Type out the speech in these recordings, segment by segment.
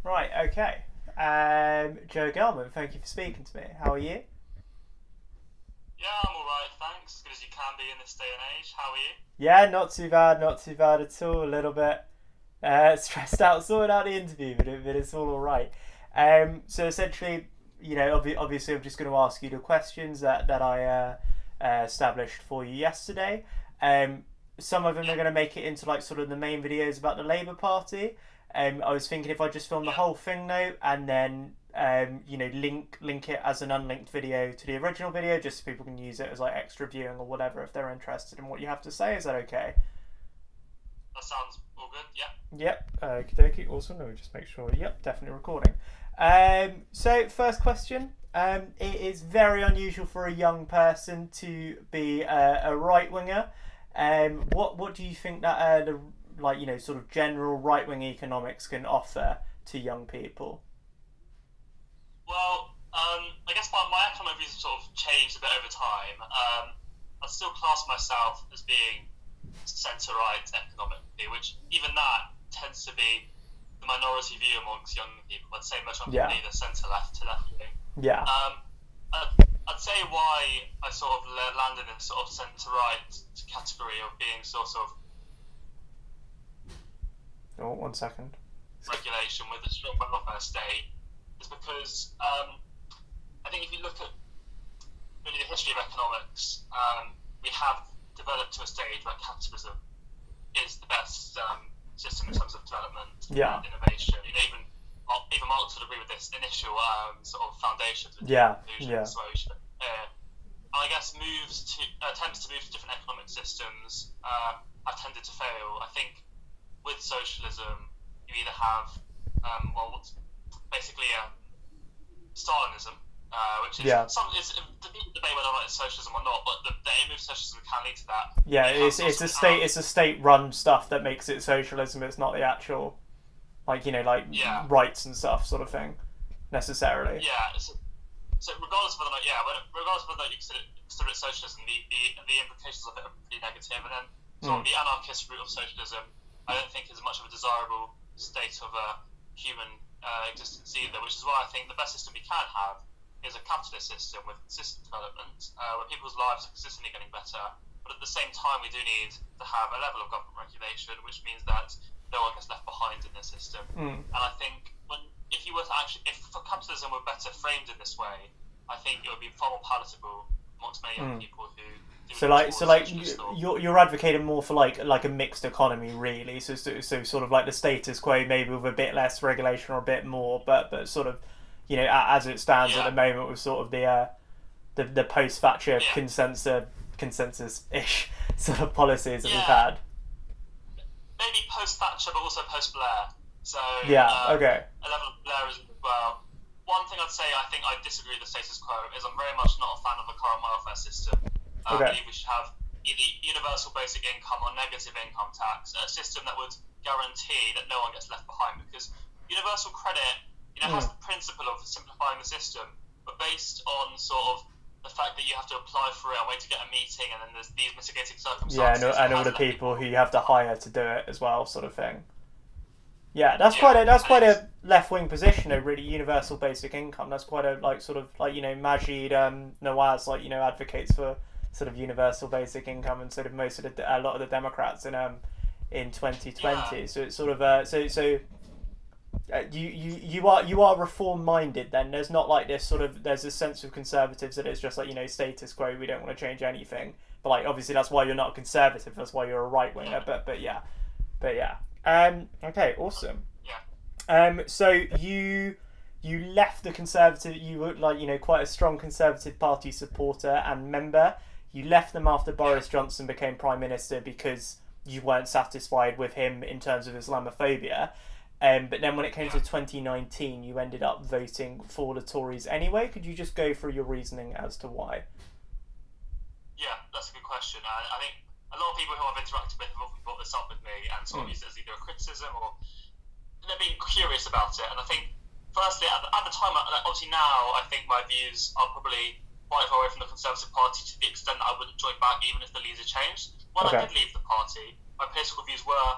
Right, okay. Joe Gellman, thank you for speaking to me. How are you? Yeah, I'm alright, thanks. As good as you can be in this day and age. How are you? Yeah, not too bad at all. A little bit stressed out sorting out the interview, but it's all alright. So essentially, obviously, I'm just going to ask you the questions that I established for you yesterday. Um, some of them are Yeah, going to make it into like sort of the main videos about the Labour Party. I was thinking if I just film the yeah. whole thing though, and then link it as an unlinked video to the original video, just so people can use it as like extra viewing or whatever if they're interested in what you have to say. Is that okay? That sounds all good. Yeah. Yep. Okie dokie. Awesome. Let me just make sure. Yep, definitely recording. So first question. It is very unusual for a young person to be a right winger. What do you think that the sort of general right wing economics can offer to young people? Well, I guess my economic views have sort of changed a bit over time. I still class myself as being centre-right economically, which even that tends to be the minority view amongst young people. I'd say most young people Yeah. are either centre-left to left-wing. Yeah. Um, I'd say why I sort of landed in sort of centre-right category of being sort of Oh, 1 second. regulation with a strong welfare state is because I think if you look at really the history of economics, we have developed to a stage where capitalism is the best system in terms of development Yeah. and innovation. Even Marx would agree with this initial sort of foundations with Yeah. inclusion and Yeah. persuasion. And I guess attempts to move to different economic systems have tended to fail. I think with socialism, you either have what's basically Stalinism, which is Yeah. it's the people debate whether or not it's socialism or not, but the aim of socialism can lead to that. Yeah. You have It's a state run stuff that makes it socialism. It's not the actual yeah, rights and stuff sort of thing necessarily. yeah. So regardless of whether or not, regardless of whether or not you consider it socialism, the implications of it are pretty negative. And then sort of Mm. the anarchist route of socialism, I don't think is much of a desirable state of human existence either. Which is why I think the best system we can have is a capitalist system with consistent development, where people's lives are consistently getting better. But at the same time, we do need to have a level of government regulation, which means that no one gets left behind in the system. Mm. And I think if capitalism were better framed in this way, I think it would be far more palatable amongst many young Mm. people who do So look like, towards so like socialist thought. you're advocating more for like a mixed economy, really. So sort of like the status quo, maybe with a bit less regulation or a bit more, but sort of, as it stands at the Yeah, moment with sort of the post Thatcher yeah, consensus ish sort of policies that we've yeah. had. Maybe post Thatcher, but also post Blair. So Yeah. Okay. a level of Blairism as well. One thing I'd say, I think I disagree with the status quo, is I'm very much not a fan of the current welfare system. I Okay. believe we should have either universal basic income or negative income tax, a system that would guarantee that no one gets left behind. Because universal credit, has Mm. the principle of simplifying the system, but based on sort of the fact that you have to apply for it and wait to get a meeting, and then there's these mitigating Yeah, circumstances, it and all has the left people people. who you have to hire to do it as well, sort of thing. Yeah, that's Yeah, and quite it's a left wing position. A really universal basic income. That's quite a like sort of like Majid Nawaz advocates for sort of universal basic income, and sort of a lot of the Democrats in yeah. 2020. So it's sort of you are reform minded. Then there's not like this sort of there's a sense of conservatives that it's just like status quo. We don't want to change anything. But like obviously that's why you're not a conservative. That's why you're a right winger. Yeah, But yeah. Okay, awesome. yeah, So you left the conservative. You were like quite a strong Conservative Party supporter and member. You left them after yeah, Boris Johnson became prime minister because you weren't satisfied with him in terms of Islamophobia. But then when it came yeah, to 2019, you ended up voting for the Tories anyway. Could you just go through your reasoning as to why? yeah. That's a good question. I think a lot of people who I've interacted with have often brought this up with me and sort of Mm. used it as either a criticism or they're being curious about it. And I think, firstly, at the time, obviously now, I think my views are probably quite far away from the Conservative Party to the extent that I wouldn't join back even if the leader changed. When I Okay. did leave the party, my political views were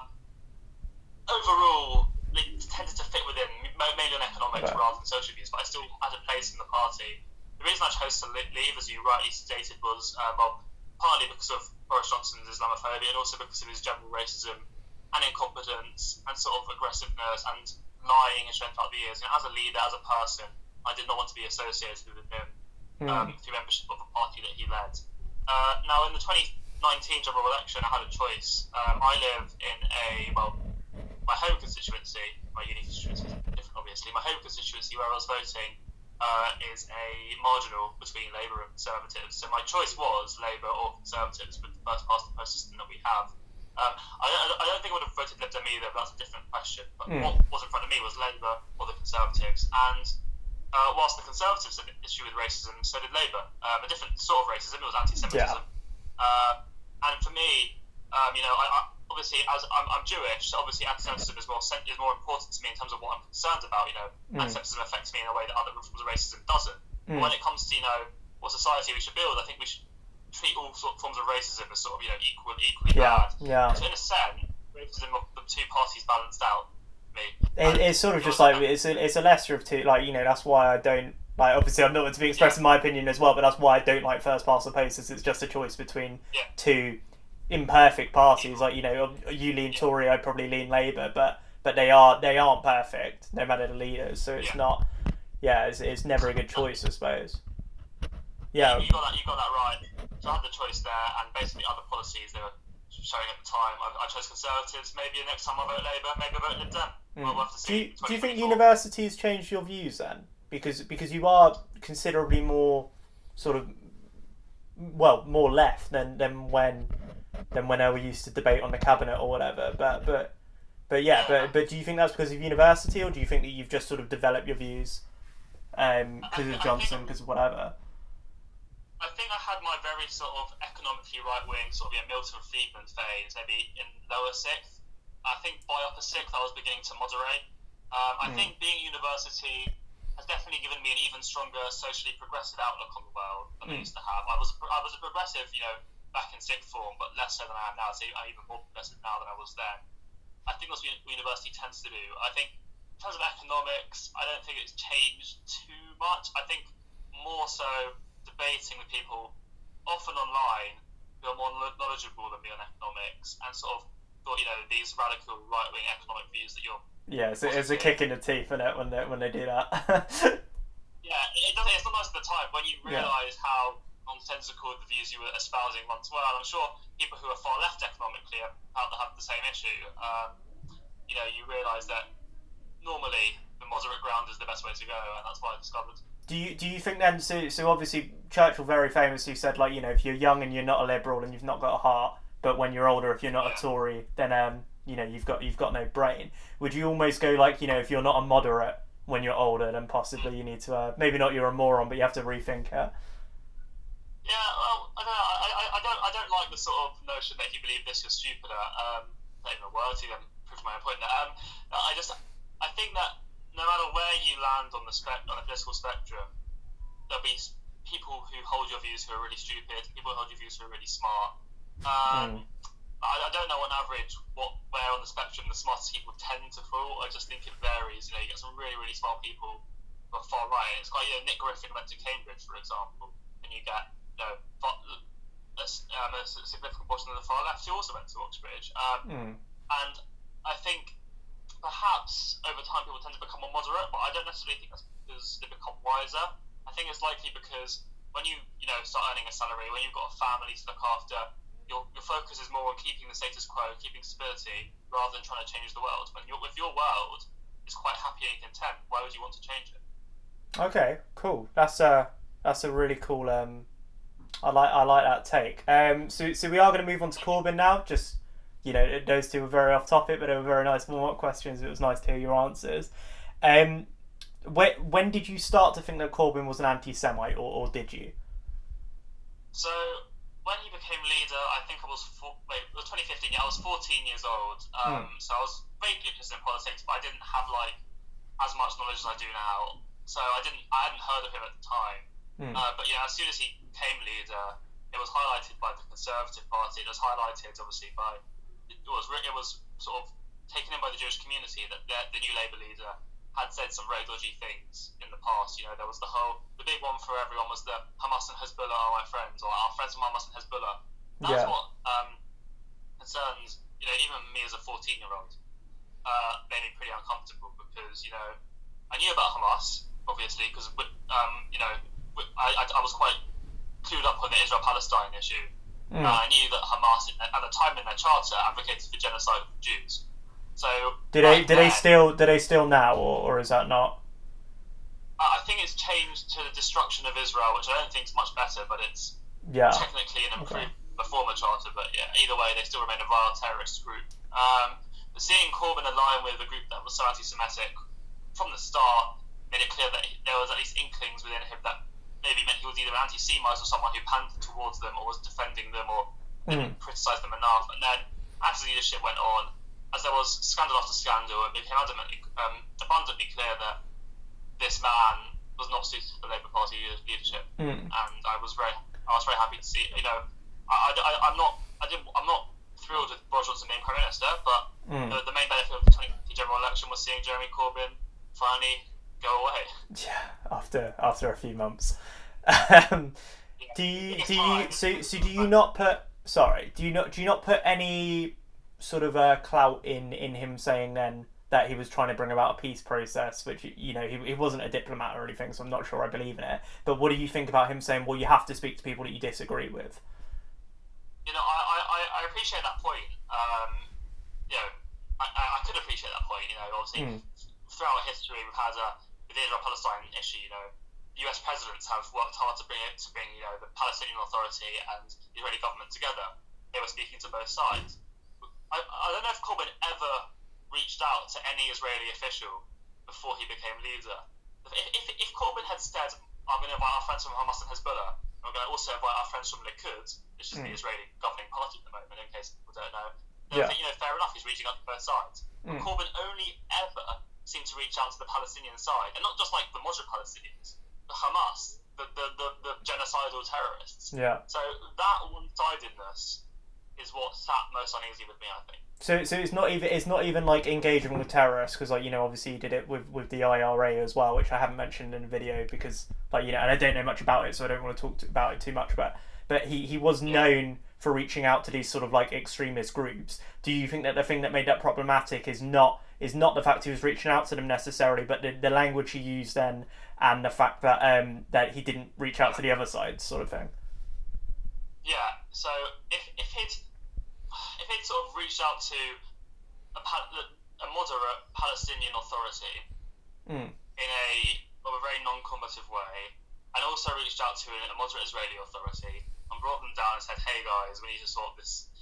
overall tended to fit within, mainly on economics rather than social views, but I still had a place in the party. The reason I chose to leave, as you rightly stated, was partly because of Boris Johnson's Islamophobia and also because of his general racism and incompetence and sort of aggressiveness and lying and showing throughout the years. As a leader, as a person, I did not want to be associated with him through membership of the party that he led. Now, in the 2019 general election, I had a choice. I live in my home constituency, my uni constituency is different, obviously. My home constituency, where I was voting, is a marginal between Labour and Conservatives. So my choice was Labour or Conservatives with the first past the post system that we have. I don't think I would have voted Lib Dem either, but that's a different question. But what was in front of me was Labour or the Conservatives. And whilst the Conservatives had an issue with racism, so did Labour. A different sort of racism, it was anti-Semitism. Yeah. And for me, I obviously, as I'm Jewish, so obviously anti-Semitism is more important to me in terms of what I'm concerned about. Anti-Semitism affects me in a way that other forms of racism doesn't. But when it comes to what society we should build, I think we should treat all forms of racism as sort of equally bad. Yeah. So in a sense, racism of the two parties balanced out me. It's sort of just like it's a lesser of two. That's why I don't like. Obviously, I'm not to be expressing my opinion as well, but that's why I don't like first past the post. It's just a choice between two imperfect parties. You lean Tory, I probably lean Labour, but they aren't perfect, no matter the leaders. So it's not. Yeah, it's never a good choice, I suppose. Yeah, you got that right. So I had the choice there, and basically other policies they were showing at the time. I chose Conservatives. Maybe the next time I vote Labour, maybe I vote Lib Dem. We'll have to see. Do you think universities changed your views then? Because you are considerably more sort of more left than when we used to debate on the cabinet or whatever. But do you think that's because of university, or do you think that you've just sort of developed your views because of Johnson, because of whatever? I think I had my very sort of economically right-wing, sort of Milton Friedman phase, maybe in lower sixth. I think by upper sixth, I was beginning to moderate. I think being at university has definitely given me an even stronger socially progressive outlook on the world than I used to have. I was a progressive, back in sixth form, but less so than I am now. So I'm even more progressive now than I was then. I think that's what university tends to do. I think in terms of economics, I don't think it's changed too much. I think more so debating with people, often online, who are more knowledgeable than me on economics, and sort of thought, these radical right-wing economic views that you're... Yeah, it's a kick in the teeth, isn't it, when they do that? Yeah, it's not nice at the time, when you realise how nonsensical the views you were espousing once were. And I'm sure people who are far left economically have the same issue. You realise that normally the moderate ground is the best way to go, and that's what I discovered. Do you think then? So obviously Churchill very famously said, if you're young and you're not a liberal and you've not got a heart, but when you're older, if you're not a Tory, then you've got no brain. Would you almost go if you're not a moderate when you're older, then possibly you need to maybe not you're a moron, but you have to rethink it. Yeah, well, I don't know. I don't like the sort of notion that if you believe this, you're stupider. Not even a word to them. Prove my own point there. I think that no matter where you land on the political spectrum, there'll be people who hold your views who are really stupid, people who hold your views who are really smart. I don't know on average where on the spectrum the smartest people tend to fall. I just think it varies. You get some really, really smart people who are far right. It's quite Nick Griffin went to Cambridge, for example, and you get a significant portion of the far left who also went to Oxbridge. And I think perhaps over time people tend to become more moderate, but I don't necessarily think that's because they become wiser. I think it's likely because when you start earning a salary, when you've got a family to look after, your focus is more on keeping the status quo, keeping stability, rather than trying to change the world. If your world is quite happy and content, why would you want to change it? Okay, cool. That's a really cool. I like that take. So we are going to move on to Corbyn now. Just those two were very off topic, but they were very nice warm-up questions. It was nice to hear your answers. When did you start to think that Corbyn was an anti-Semite, or did you? So when he became leader, I think it was 2015. I was 14 years old. So I was vaguely interested in politics, but I didn't have as much knowledge as I do now. So I hadn't heard of him at the time. But as soon as he became leader, it was highlighted by the Conservative Party. It was highlighted obviously by it was sort of taken in by the Jewish community that the new Labour leader had said some very dodgy things in the past. There was the big one for everyone was that Hamas and Hezbollah are my friends, or our friends from Hamas and Hezbollah. That's what concerns, even me as a 14-year-old, made me pretty uncomfortable because, I knew about Hamas, obviously, because, I was quite clued up on the Israel-Palestine issue. I knew that Hamas, at the time in their charter, advocated for genocide of Jews. So do they still now, or is that not? I think it's changed to the destruction of Israel, which I don't think is much better, but it's technically an improved former charter. But yeah, either way, they still remain a vile terrorist group. But seeing Corbyn align with a group that was so anti-Semitic from the start made it clear that there was at least inklings within him that maybe meant he was either anti-Semite or someone who pandered towards them or was defending them or didn't criticise them enough. And then as the leadership went on, as there was scandal after scandal, it became abundantly clear that this man was not suited for the Labour Party leadership, and I was very happy to see. I'm not thrilled with Boris Johnson being Prime Minister, but the main benefit of the 2020 general election was seeing Jeremy Corbyn finally go away. Yeah, after a few months. Do you not put any sort of clout in him saying then that he was trying to bring about a peace process, which he wasn't a diplomat or anything, so I'm not sure I believe in it. But what do you think about him saying, well, you have to speak to people that you disagree with? I appreciate that point. I could appreciate that point. Obviously throughout history we've had with the Israel-Palestine issue. US presidents have worked hard to bring the Palestinian Authority and the Israeli government together. They were speaking to both sides. I don't know if Corbyn ever reached out to any Israeli official before he became leader. If Corbyn had said, I'm going to invite our friends from Hamas and Hezbollah, and we're going to also invite our friends from Likud, which is the Israeli governing party at the moment, in case people don't know, then I think, fair enough, he's reaching out to both sides. But Corbyn only ever seemed to reach out to the Palestinian side, and not just like the moderate Palestinians, the Hamas, the genocidal terrorists. Yeah. So that one-sidedness is what sat most uneasy with me, I think. So it's not even like engaging with terrorists, because obviously he did it with the IRA as well, which I haven't mentioned in the video because and I don't know much about it, so I don't want to talk about it too much. But he was known for reaching out to these sort of like extremist groups. Do you think that the thing that made that problematic is not the fact he was reaching out to them necessarily, but the language he used then, and the fact that that he didn't reach out to the other side, sort of thing? Yeah. So if he'd sort of reached out to a moderate Palestinian authority in a very non-combative way, and also reached out to a moderate Israeli authority and brought them down and said, "Hey guys, we need to sort this."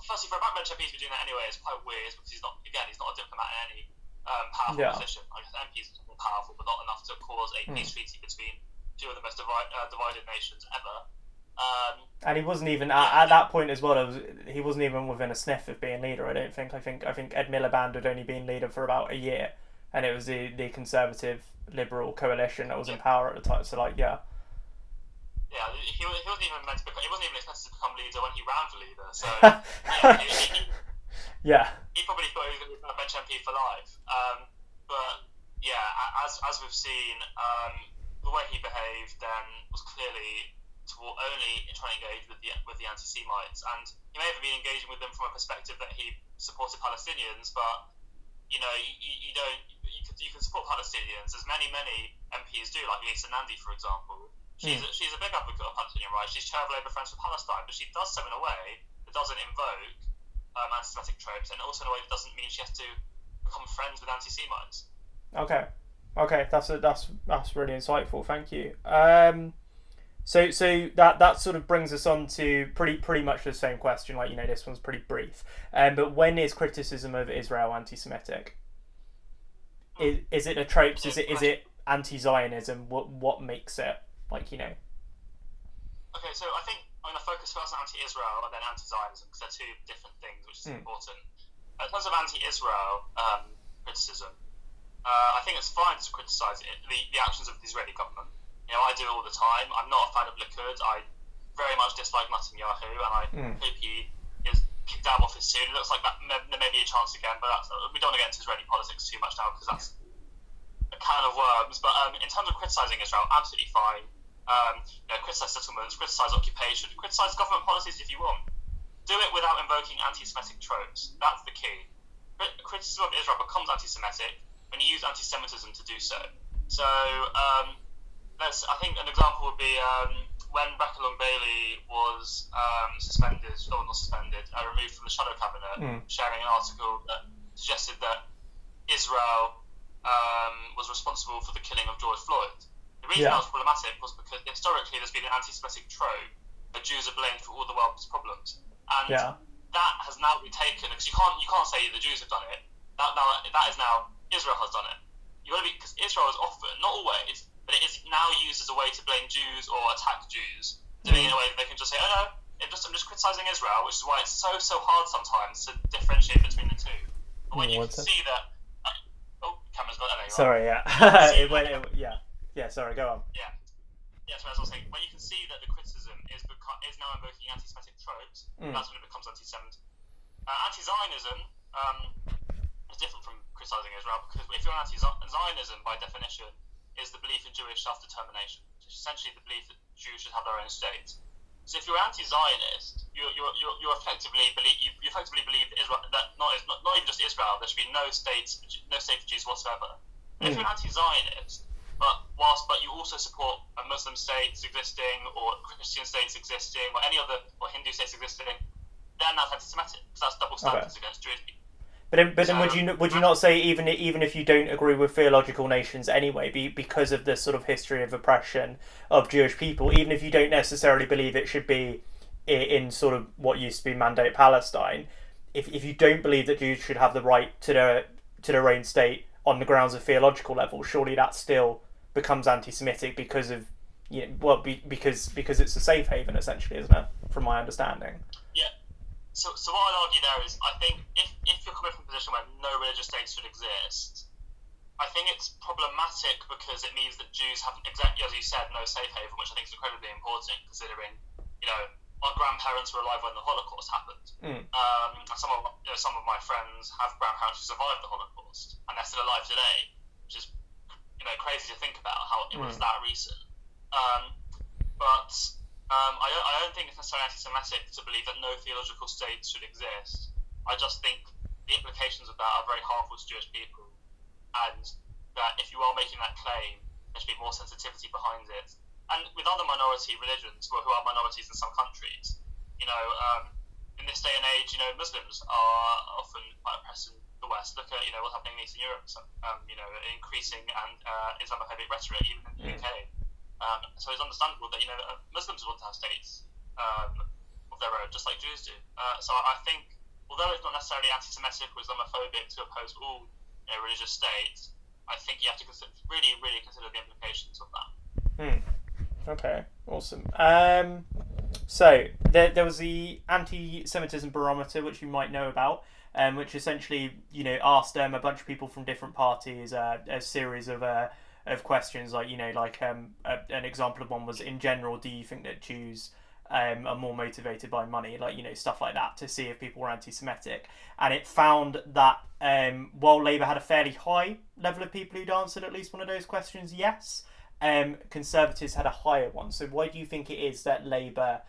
Firstly, for a backbench MP to be doing that anyway is quite weird because he's not a diplomat in any powerful position. I guess MPs are more powerful, but not enough to cause a peace treaty between two of the most divided nations ever. And he wasn't even at that point as well. He wasn't even within a sniff of being leader. I don't think. I think Ed Miliband had only been leader for about a year, and it was the Conservative Liberal coalition that was in power at the time. So Yeah, he wasn't even meant to become. He wasn't even expected to become leader when he ran for leader. So he probably thought he was going to be a bench MP for life. But yeah, as we've seen, the way he behaved then was clearly only trying to engage with the anti-Semites, and he may have been engaging with them from a perspective that he supported Palestinians, but you can support Palestinians, as many MPs do, like Lisa Nandy, for example. She's a big advocate of Palestinian rights. She's chair of Labour Friends for Palestine, but she does so in a way that doesn't invoke anti-Semitic tropes, and also in a way that doesn't mean she has to become friends with anti-Semites. Okay, that's really insightful. Thank you. So that sort of brings us on to pretty much the same question. This one's pretty brief. But when is criticism of Israel anti-Semitic? Is it a tropes? Is it anti-Zionism? What makes it Okay, so I think I'm going to focus first on anti-Israel and then anti-Zionism because they're two different things, which is important. In terms of anti-Israel criticism, I think it's fine to criticise the actions of the Israeli government. I do it all the time. I'm not a fan of Likud. I very much dislike Netanyahu, and I hope he is kicked out of his soon. It looks like that there may be a chance again, but we don't want to get into Israeli politics too much now because that's a can of worms. But in terms of criticising Israel, absolutely fine. Criticise settlements, criticise occupation, criticise government policies if you want. Do it without invoking anti-Semitic tropes. That's the key. Criticism of Israel becomes anti-Semitic when you use anti-Semitism to do so. So I think an example would be when Rebecca Long-Bailey was removed from the shadow cabinet, sharing an article that suggested that Israel was responsible for the killing of George Floyd. The reason that was problematic was because historically there's been an anti-Semitic trope that Jews are blamed for all the world's problems, and that has now been taken because you can't say the Jews have done it. That is now Israel has done it. You got to be, because Israel is often, not always, but it is now used as a way to blame Jews or attack Jews, doing it in a way that they can just say, oh no, I'm just criticising Israel, which is why it's so hard sometimes to differentiate between the two. But when you can see that, camera's got that. Sorry, yeah, sorry, go on. Yeah, so as I was saying, when you can see that the criticism is now invoking anti-Semitic tropes, that's when it becomes anti-Semitic. Anti-Zionism is different from criticising Israel, because if you're anti-Zionism, by definition, is the belief in Jewish self-determination, which is essentially the belief that Jews should have their own state. So if you're anti-Zionist, you effectively believe that Israel, that not even just Israel, there should be no state for Jews whatsoever. If you're an anti-Zionist, but you also support Muslim states existing, or Christian states existing, or any other, or Hindu states existing, then that's anti-Semitic, because that's double standards against Jewish people. But then would you not say even if you don't agree with theological nations anyway, because of the sort of history of oppression of Jewish people, even if you don't necessarily believe it should be in sort of what used to be Mandate Palestine, if you don't believe that Jews should have the right to their own state on the grounds of theological level, surely that still becomes anti-Semitic because of because it's a safe haven essentially, isn't it? From my understanding. Yeah. So what I'd argue there is, I think if you're coming from a position where no religious state should exist, I think it's problematic because it means that Jews have, exactly as you said, no safe haven, which I think is incredibly important considering, our grandparents were alive when the Holocaust happened. Some of my friends have grandparents who survived the Holocaust, and they're still alive today, which is crazy to think about how it was that recent. But I don't think it's necessarily anti-Semitic to believe that no theological state should exist. I just think the implications of that are very harmful to Jewish people, and that if you are making that claim, there should be more sensitivity behind it. And with other minority religions, who are minorities in some countries, in this day and age, Muslims are often quite oppressed in the West. Look at what's happening in Eastern Europe, increasing and Islamophobic rhetoric even in the UK. So it's understandable that Muslims want to have states of their own, just like Jews do. So I think, although it's not necessarily anti-Semitic or Islamophobic to oppose all religious states, I think you have to really consider the implications of that. Okay, awesome. So there was the Anti-Semitism barometer, which you might know about, which essentially asked a bunch of people from different parties a series of questions, like an example of one was, in general, do you think that Jews are more motivated by money, stuff like that, to see if people were anti-Semitic. And it found that while Labour had a fairly high level of people who'd answered at least one of those questions, yes, Conservatives had a higher one. So why do you think it is that Labour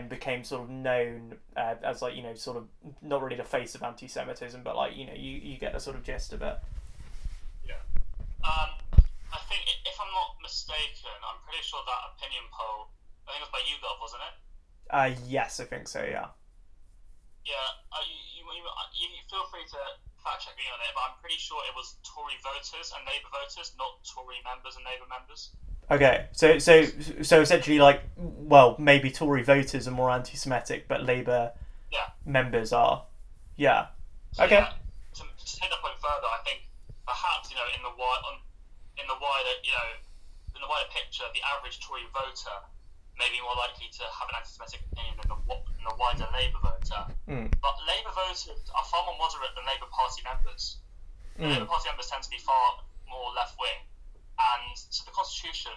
became sort of known as sort of not really the face of anti-Semitism, but you get the sort of gist of it? Yeah. I think, if I'm not mistaken, I'm pretty sure that opinion poll, I think it was by YouGov, wasn't it? Yes, I think so, yeah. Yeah, you feel free to fact check me on it, but I'm pretty sure it was Tory voters and Labour voters, not Tory members and Labour members. Okay, so essentially, maybe Tory voters are more anti-Semitic, but Labour members are. Yeah. So, okay. Yeah, to take that point further, I think perhaps in the wider picture, the average Tory voter may be more likely to have an anti-Semitic opinion than the wider Labour voter. But Labour voters are far more moderate than Labour Party members. Labour Party members tend to be far more left-wing, and so the constitution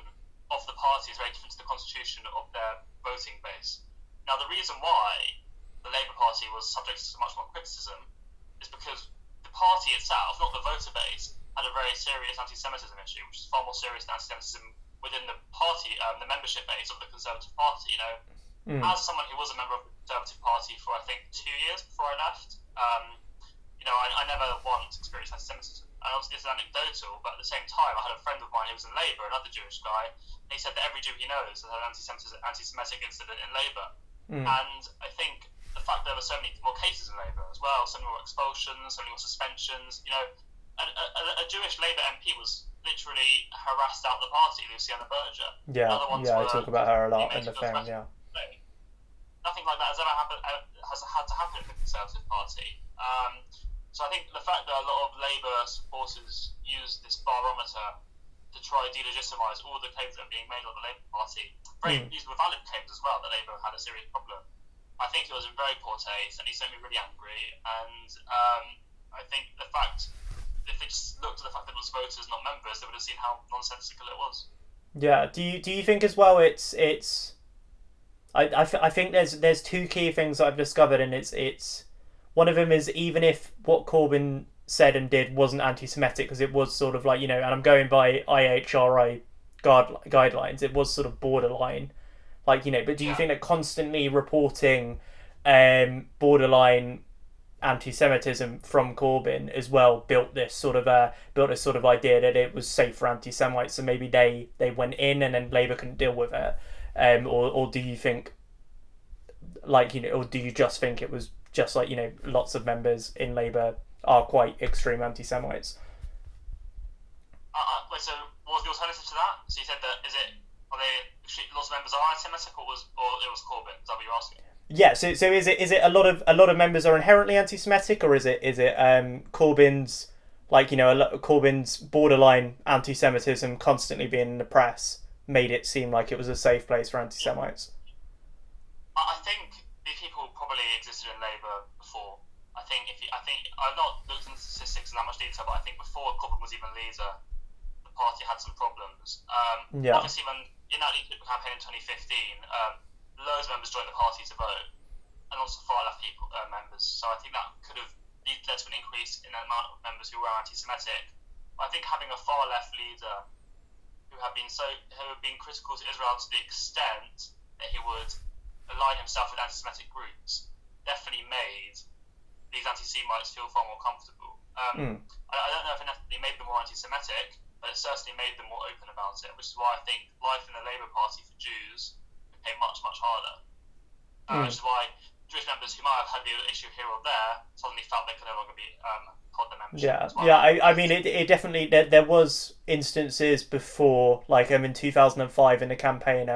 of the party is very different to the constitution of their voting base. Now, the reason why the Labour Party Party was subject to much more criticism is because the party itself, not the voter base, had a very serious anti-Semitism issue, which is far more serious than anti-Semitism within the party, the membership base of the Conservative Party. As someone who was a member of the Conservative Party for I think 2 years before I left, I never once experienced anti-Semitism. And obviously this is anecdotal, but at the same time, I had a friend of mine who was in Labour, another Jewish guy, and he said that every Jew he knows has had an anti-Semitic incident in Labour. And I think the fact there were so many more cases in Labour as well, so many more expulsions, so many more suspensions. A Jewish Labour MP was literally harassed out of the party, Luciana Berger. I talk about her a lot in the thing. Nothing like that has had to happen in the Conservative Party. So I think the fact that a lot of Labour supporters use this barometer to try and delegitimise all the claims that are being made on the Labour Party, these were valid claims as well, that Labour had a serious problem. I think it was in very poor taste, and he made me really angry. And I think the fact, if they just looked at the fact that it was voters, not members, they would have seen how nonsensical it was. Yeah. Do you think as well? I think there's two key things that I've discovered, and it's one of them is, even if what Corbyn said and did wasn't anti-Semitic, because it was sort of like, and I'm going by IHRI guidelines, it was sort of borderline, but do you think that constantly reporting borderline anti-Semitism from Corbyn as well built this sort of idea that it was safe for anti-Semites, so maybe they went in and then Labour couldn't deal with it, or do you think, or do you just think it was just like, lots of members in Labour are quite extreme anti-Semites? Wait, so what was the alternative to that? So you said that, lots of members are anti-Semitic, or it was Corbyn? Is that what you're asking? Yeah, so is it a lot of members are inherently anti-Semitic, or is it Corbyn's, Corbyn's borderline anti-Semitism constantly being in the press made it seem like it was a safe place for anti-Semites? I think these people probably existed in Labour before. I think I've not looked into statistics in that much detail, but I think before Corbyn was even leader, the party had some problems. Obviously, when in that leadership campaign in 2015, loads of members joined the party to vote, and also far left members. So I think that could have led to an increase in the amount of members who were anti-Semitic. But I think having a far left leader who had been critical to Israel to the extent that he would align himself with anti-Semitic groups definitely made these anti-Semites feel far more comfortable. I don't know if it necessarily made them more anti-Semitic, but it certainly made them more open about it, which is why I think life in the Labour Party for Jews became much, much harder. Which is why Jewish members who might have had the issue here or there suddenly felt they could no longer be hold their membership. I mean, it definitely, there was instances before, in 2005 in the campaign,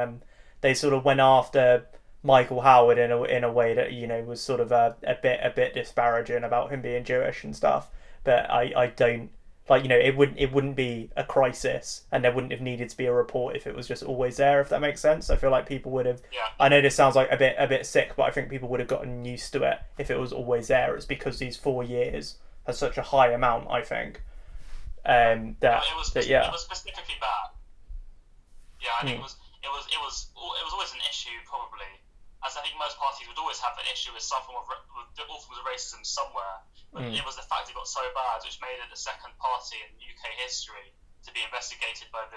they sort of went after Michael Howard in a way that was sort of a bit disparaging about him being Jewish and stuff. But I don't it wouldn't be a crisis, and there wouldn't have needed to be a report if it was just always there, if that makes sense. I feel like people would have. Yeah. I know this sounds like a bit sick, but I think people would have gotten used to it if it was always there. It's because these 4 years has such a high amount, I think. It was specifically bad. Yeah, I think it was always an issue, probably. As I think most parties would always have an issue with some form of all forms of racism somewhere. But it was the fact it got so bad, which made it the second party in UK history to be investigated by the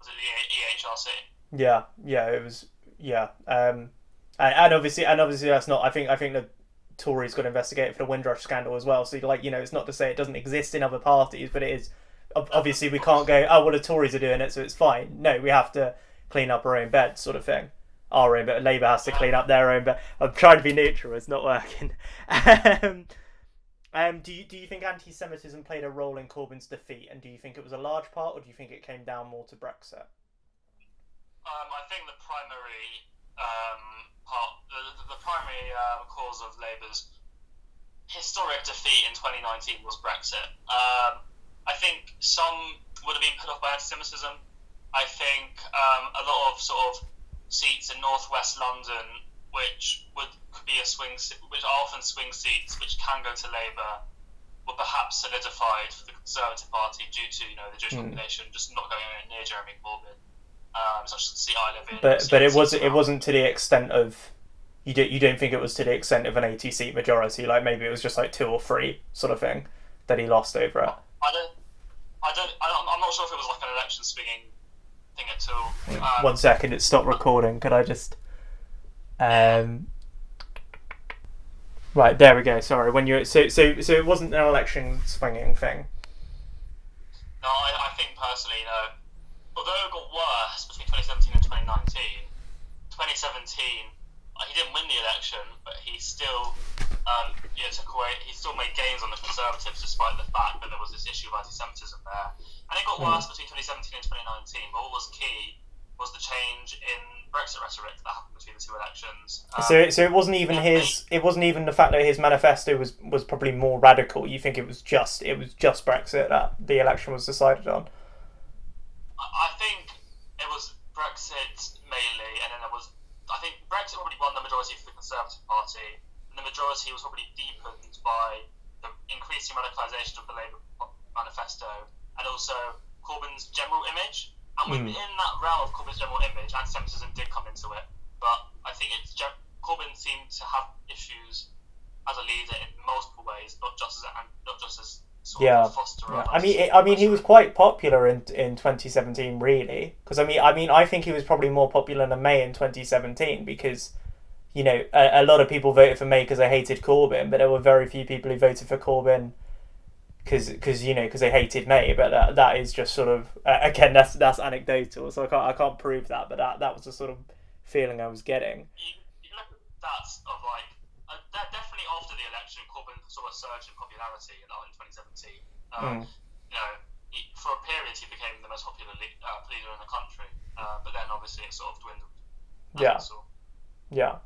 EHRC. Yeah, it was. And obviously that's not. I think the Tories got investigated for the Windrush scandal as well. So it's not to say it doesn't exist in other parties, but it is. Obviously, we can't go, the Tories are doing it, so it's fine. No, we have to clean up our own bed, sort of thing. Our own, but Labour has to clean up their own. But I'm trying to be neutral. It's not working. Do you think anti-Semitism played a role in Corbyn's defeat, and do you think it was a large part, or do you think it came down more to Brexit? I think the primary the primary cause of Labour's historic defeat in 2019 was Brexit. I think some would have been put off by anti-Semitism. I think a lot of sort of seats in northwest London, which could be which are often swing seats, which can go to Labour, were perhaps solidified for the Conservative Party due to the Jewish population just not going anywhere near Jeremy Corbyn, such as the seat I live in. But it wasn't to the extent of You don't think it was to the extent of an 80-seat majority, like maybe it was just like 2 or 3 sort of thing that he lost over it. I'm not sure if it was like an election swinging thing at all. 1 second, it stopped recording. Could I just? Right, there we go. Sorry, when you so it wasn't an election swinging thing. No, I think personally, no. Although it got worse between 2017 and 2019, 2017, he didn't win the election, but he still, took away. He still made gains on the Conservatives, despite the fact that there was this issue of anti-Semitism there. And it got worse between 2017 and 2019. But what was key was the change in Brexit rhetoric that happened between the 2 elections. So it wasn't even it wasn't even the fact that his manifesto was probably more radical. You think it was just Brexit that the election was decided on? I think it was Brexit mainly, and then I think Brexit probably won the majority for the Conservative Party, and the majority was probably deepened by the increasing radicalisation of the Labour manifesto, and also Corbyn's general image. And within that realm of Corbyn's general image, anti-Semitism did come into it. But I think Corbyn seemed to have issues as a leader in multiple ways, not just as sort of foster. Yeah. I mean, he was quite popular in 2017, really. Because I think he was probably more popular than May in 2017 because, a lot of people voted for May because they hated Corbyn, but there were very few people who voted for Corbyn because they hated May. But that is just sort of again that's anecdotal, so I can't prove that. But that was the sort of feeling I was getting. You look at stats of definitely after the election, Corbyn saw a surge in popularity in 2017. For a period, he became the most popular leader in the country. But then obviously it sort of dwindled. Yeah.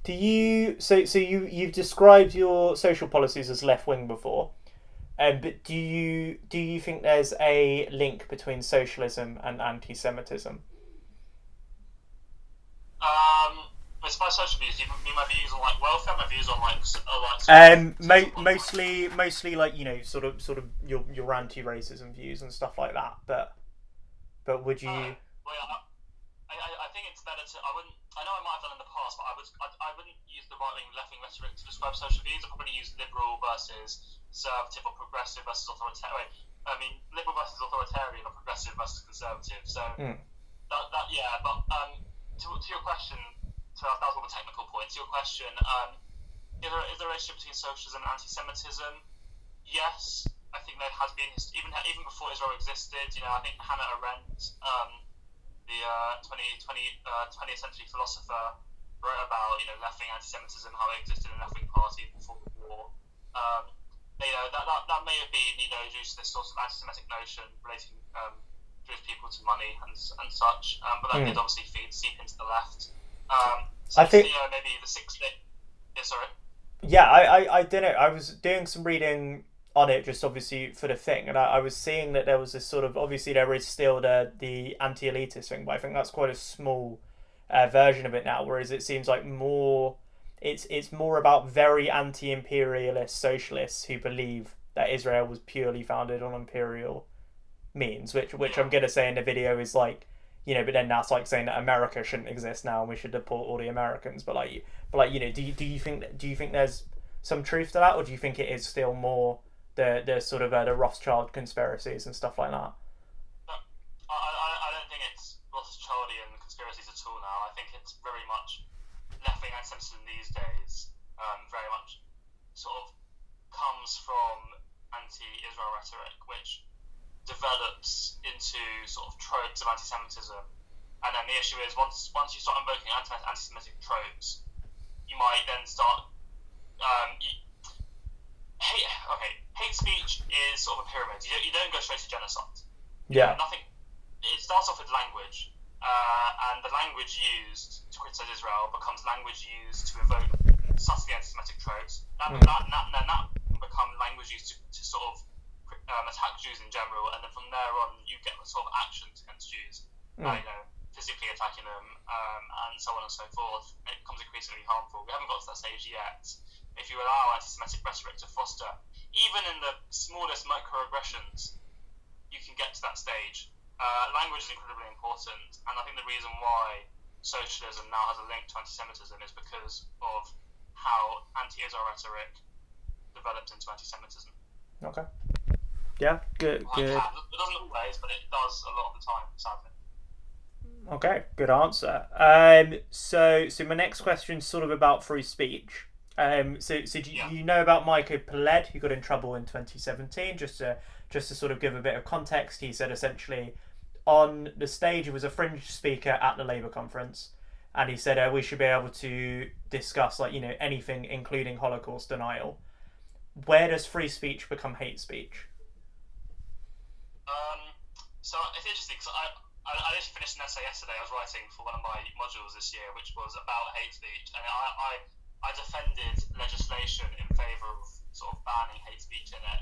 Do you you've described your social policies as left wing before? But do you think there's a link between socialism and anti-Semitism? As by social views, do you mean my views on welfare, my views on mostly sort of your anti-racism views and stuff like that. But would you? I think it's better to. I know I might have done in the past, but I wouldn't use the right wing, left wing rhetoric to describe social views. I'd probably use liberal versus conservative or progressive versus authoritarian. Liberal versus authoritarian or progressive versus conservative. So that yeah. But to your question, so that was all the technical points. To your question, is there a relationship between socialism and anti-Semitism? Yes, I think there has been even before Israel existed. I think Hannah Arendt, the 20th century philosopher, wrote about left-wing anti-Semitism, how it existed in left-wing parties before the war. That may have been due to this sort of anti-Semitic notion relating Jewish people to money and such, but that did obviously seep into the left. I think maybe the 60. Yeah, sorry. Yeah, I don't know. I was doing some reading on it just obviously for the thing, and I was seeing that there was this sort of, obviously there is still the anti-elitist thing, but I think that's quite a small version of it now, whereas it seems like it's more about very anti-imperialist socialists who believe that Israel was purely founded on imperial means, which I'm going to say in the video is but then that's like saying that America shouldn't exist now and we should deport all the Americans. But do you think there's some truth to that, or do you think it is still more the sort of the Rothschild conspiracies and stuff like that? I don't think it's Rothschildian conspiracies at all now. I think it's very much left-wing anti-Semitism these days. Very much sort of comes from anti-Israel rhetoric, which develops into sort of tropes of anti-Semitism, and then the issue is once you start invoking anti-Semitic tropes, you might then start hate speech is sort of a pyramid. You don't go straight to genocide. Nothing. It starts off with language, and the language used to criticize Israel becomes language used to invoke subtly anti-Semitic tropes. That become language used to sort of attack Jews in general, and then from there on you get sort of actions against Jews, physically attacking them, and so on and so forth. It becomes increasingly harmful. We haven't got to that stage yet. If you allow anti-Semitic rhetoric to foster, even in the smallest microaggressions, you can get to that stage. Language is incredibly important, and I think the reason why socialism now has a link to anti-Semitism is because of how anti-Israel rhetoric developed into anti-Semitism. Okay. Yeah, good. It doesn't always, but it does a lot of the time, sadly. Okay, good answer. So my next question is sort of about free speech. So do you know about Michael Peled, who got in trouble in 2017? Just to sort of give a bit of context, he said essentially on the stage, he was a fringe speaker at the Labour conference, and he said we should be able to discuss anything, including Holocaust denial. Where does free speech become hate speech? So it's interesting because I actually finished an essay yesterday I was writing for one of my modules this year, which was about hate speech, and I defended legislation in favour of sort of banning hate speech in it,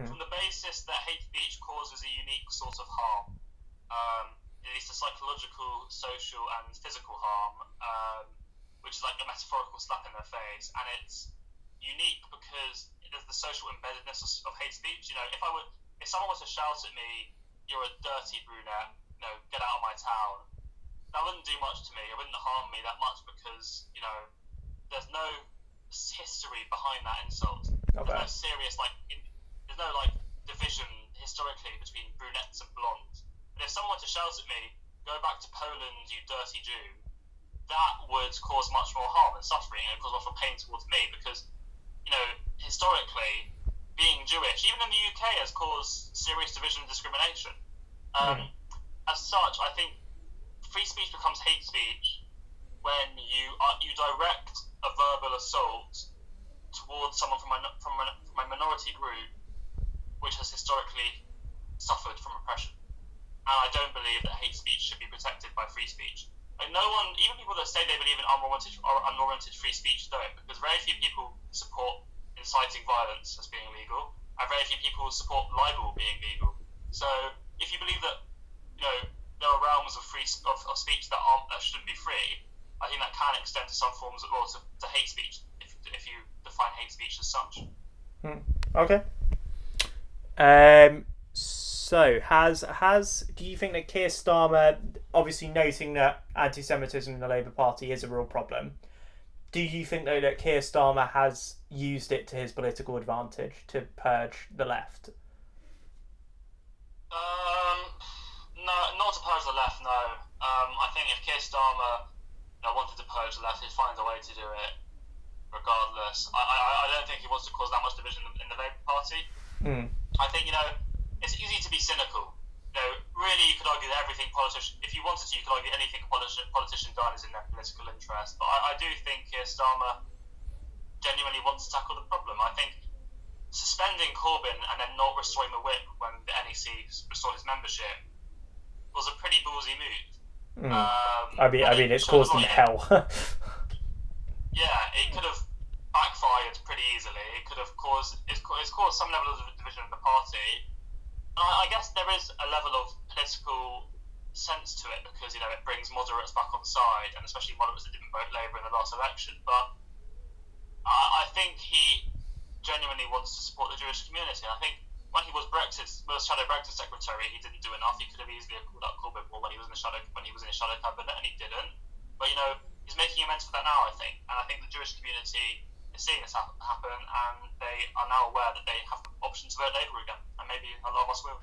from the basis that hate speech causes a unique sort of harm, at least a psychological, social, and physical harm, which is like a metaphorical slap in the face, and it's unique because there's the social embeddedness of hate speech. If someone was to shout at me, "You're a dirty brunette, get out of my town," that wouldn't do much to me. It wouldn't harm me that much because there's no history behind that insult. Okay. There's no serious there's no division historically between brunettes and blondes. And if someone were to shout at me, "Go back to Poland, you dirty Jew," that would cause much more harm and suffering and cause much more pain towards me because historically, being Jewish, even in the UK, has caused serious division and discrimination. As such, I think free speech becomes hate speech when you direct a verbal assault towards someone from a minority group which has historically suffered from oppression. And I don't believe that hate speech should be protected by free speech. No one, even people that say they believe in unwarranted free speech, don't, because very few people support inciting violence as being legal, and very few people support libel being legal. So if you believe that there are realms of of speech that shouldn't be free, I think that can extend to some forms of law to hate speech if you define hate speech as such. Okay. So do you think that Keir Starmer, obviously noting that anti-Semitism in the Labour Party is a real problem, do you think though that Keir Starmer has used it to his political advantage to purge the left? No, not to purge the left. No. I think if Keir Starmer wanted to purge the left, he'd find a way to do it, regardless. I don't think he wants to cause that much division in the Labour Party. I think it's easy to be cynical. Really, you could argue that everything if you wanted to, you could argue anything a politician done is in their political interest. But I do think Keir Starmer genuinely wants to tackle the problem. I think suspending Corbyn and then not restoring the whip when the NEC restored his membership was a pretty ballsy move. I mean, it's caused them hell. Yeah, it could have backfired pretty easily. It could have caused some level of division of the party. And I guess there is a level of political sense to it because it brings moderates back on side, and especially moderates that didn't vote Labour in the last election. But I think he genuinely wants to support the Jewish community. I think when he was shadow Brexit secretary, he didn't do enough. He could have easily called out Corbyn more when he was in the shadow cabinet, and he didn't. But he's making amends for that now, I think. And I think the Jewish community is seeing this happen, and they are now aware that they have the option to vote Labour again, and maybe a lot of us will.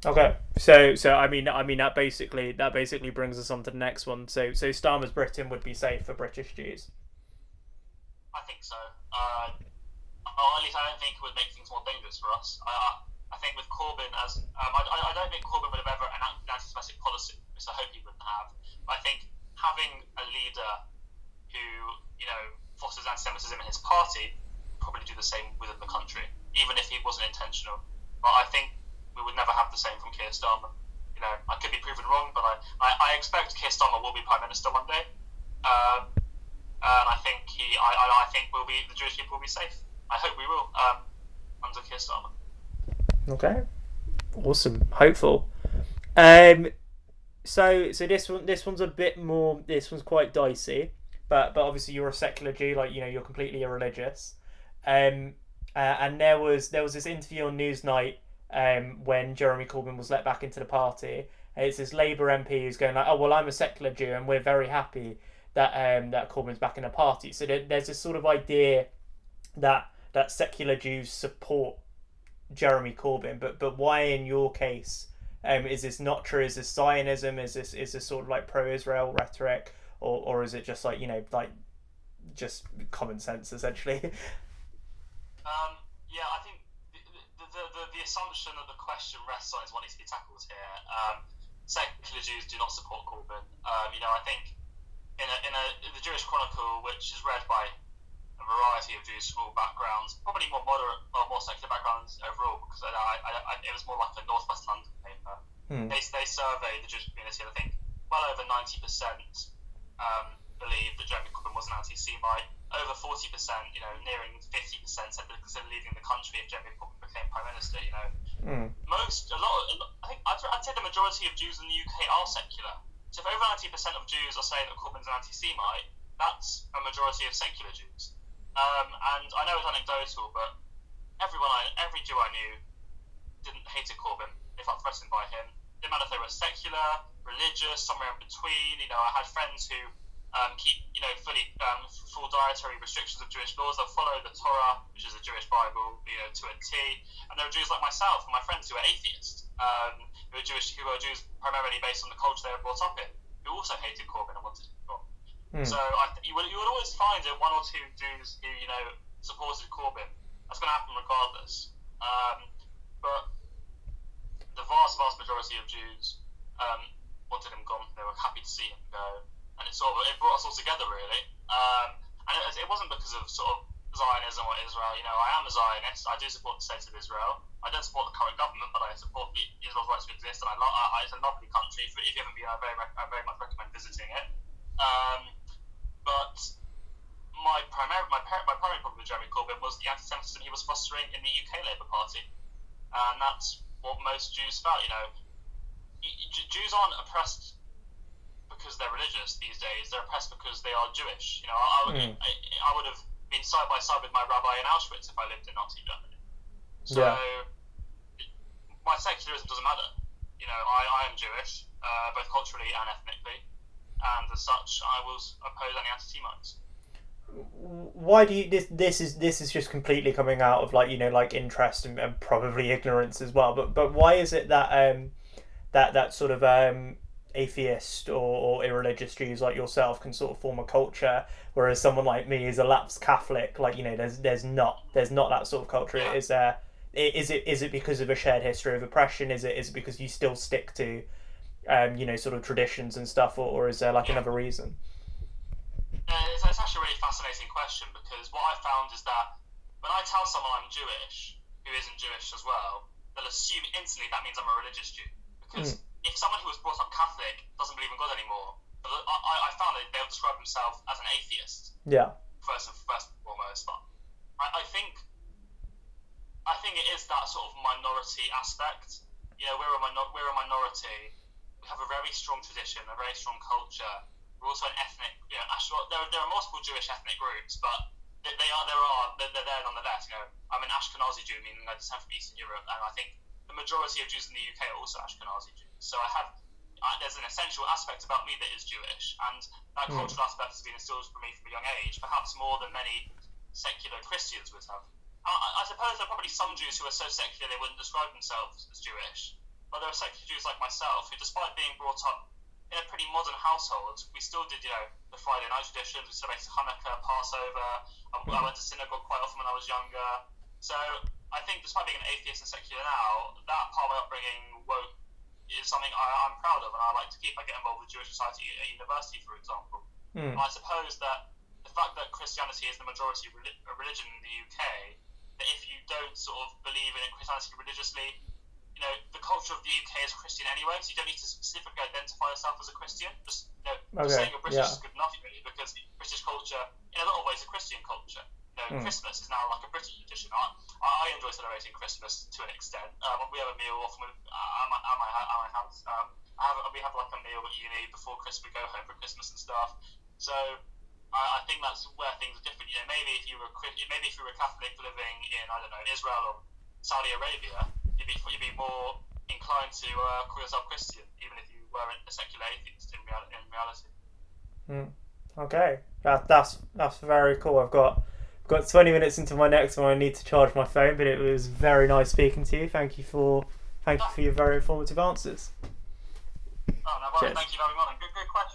Okay, so I mean that basically brings us on to the next one. So Starmer's Britain would be safe for British Jews. I think so. Or at least I don't think it would make things more dangerous for us. I think with Corbyn, I don't think Corbyn would have ever enacted an anti-Semitic policy, which I hope he wouldn't have. But I think having a leader who fosters anti-Semitism in his party would probably do the same within the country, even if he wasn't intentional. But I think we would never have the same from Keir Starmer. I could be proven wrong, but I expect Keir Starmer will be Prime Minister one day, and I think the Jewish people will be safe. I hope we will under Keir Starmer. Okay, awesome, hopeful. So this one's a bit more. This one's quite dicey, but obviously you're a secular Jew, you're completely irreligious. And there was this interview on Newsnight when Jeremy Corbyn was let back into the party, It's this Labour MP who's going like, oh well, I'm a secular Jew, and we're very happy that Corbyn's back in the party. So there's this sort of idea that secular Jews support Jeremy Corbyn, but why in your case is this not true? Is this Zionism? Is this sort of like pro-Israel rhetoric, or is it just like like just common sense essentially? Yeah, I think the assumption that the question rests on is what needs to be tackled here. Secular Jews do not support Corbyn. I think in the Jewish Chronicle, which is read by a variety of Jews from all backgrounds, probably more moderate or more secular backgrounds overall, because it was more like a Northwest London paper. They surveyed the Jewish community, and I think well over 90% believed that Jeremy Corbyn was an anti-Semite. Over 40%, nearing 50% said they'd consider leaving the country if Jeremy Corbyn became Prime Minister. I'd say the majority of Jews in the UK are secular. So if over 90% of Jews are saying that Corbyn's an anti-Semite, that's a majority of secular Jews. And I know it's anecdotal, but every Jew I knew didn't hate Corbyn. They felt threatened by him. Didn't matter if they were secular, religious, somewhere in between. I had friends who keep full dietary restrictions of Jewish laws. They'll follow the Torah, which is a Jewish Bible, to a T. And there are Jews like myself and my friends who are atheists, who are Jews primarily based on the culture they were brought up in, who also hated Corbyn and wanted him gone. So you would always find one or two Jews who supported Corbyn. That's going to happen regardless. But the vast majority of Jews wanted him gone. They were happy to see him go, and it brought us all together really. And it wasn't because of sort of Zionism or Israel. I am a Zionist. I do support the state of Israel. I don't support the current government, but I support Israel's right to exist, and it's a lovely country. If you haven't been, I very much recommend visiting it. But my primary problem with Jeremy Corbyn was the anti-Semitism he was fostering in the UK Labour Party, and that's what most Jews felt. Jews aren't oppressed because they're religious these days. They're oppressed because they are Jewish. I would have been side by side with my rabbi in Auschwitz if I lived in Nazi Germany. So my secularism doesn't matter. I am Jewish, both culturally and ethnically, and as such, I will oppose any anti-Semites. Why do you this is just completely coming out of like interest and probably ignorance as well, but why is it that that sort of atheist or irreligious Jews like yourself can sort of form a culture, whereas someone like me is a lapsed Catholic, there's not that sort of culture? Is it because of a shared history of oppression? Is it because you still stick to sort of traditions and stuff, or is there another reason? It's actually a really fascinating question, because what I found is that when I tell someone I'm Jewish who isn't Jewish as well, they'll assume instantly that means I'm a religious Jew. Because if someone who was brought up Catholic doesn't believe in God anymore, I found that they'll describe themselves as an atheist. Yeah. First and foremost, but I think it is that sort of minority aspect. We're a minority. We have a very strong tradition, a very strong culture. We're also an ethnic. There are multiple Jewish ethnic groups, but they're there nonetheless. I'm an Ashkenazi Jew, meaning I descend from Eastern Europe, and I think the majority of Jews in the UK are also Ashkenazi Jews. So there's an essential aspect about me that is Jewish, and that cultural aspect has been instilled for me from a young age, perhaps more than many secular Christians would have. I suppose there are probably some Jews who are so secular they wouldn't describe themselves as Jewish, but there are secular Jews like myself who, despite being brought up in a pretty modern household, we still did, the Friday night traditions. We celebrated Hanukkah, Passover. I went to synagogue quite often when I was younger. So I think, despite being an atheist and secular now, that part of my upbringing is something I'm proud of and I like to keep. I get involved with Jewish society at university, for example. And I suppose that the fact that Christianity is the majority religion in the UK, that if you don't sort of believe in Christianity religiously, the culture of the UK is Christian anyway, so you don't need to specifically identify yourself as a Christian. Just saying you're British is good enough, really, because British culture, in a lot of ways, is a Christian culture. Christmas is now like a British tradition. I enjoy celebrating Christmas to an extent. We have a meal often at my house. We have like a meal at uni before Christmas. We go home for Christmas and stuff. So I think that's where things are different. Maybe if you were a Catholic living in, I don't know, Israel or Saudi Arabia, you'd be more inclined to call yourself Christian, even if you weren't a secular atheist in reality. Okay, that's very cool. I've got 20 minutes into my next one. I need to charge my phone, but it was very nice speaking to you. Thank you for your very informative answers. Oh, no, well, thank you very much. Good question.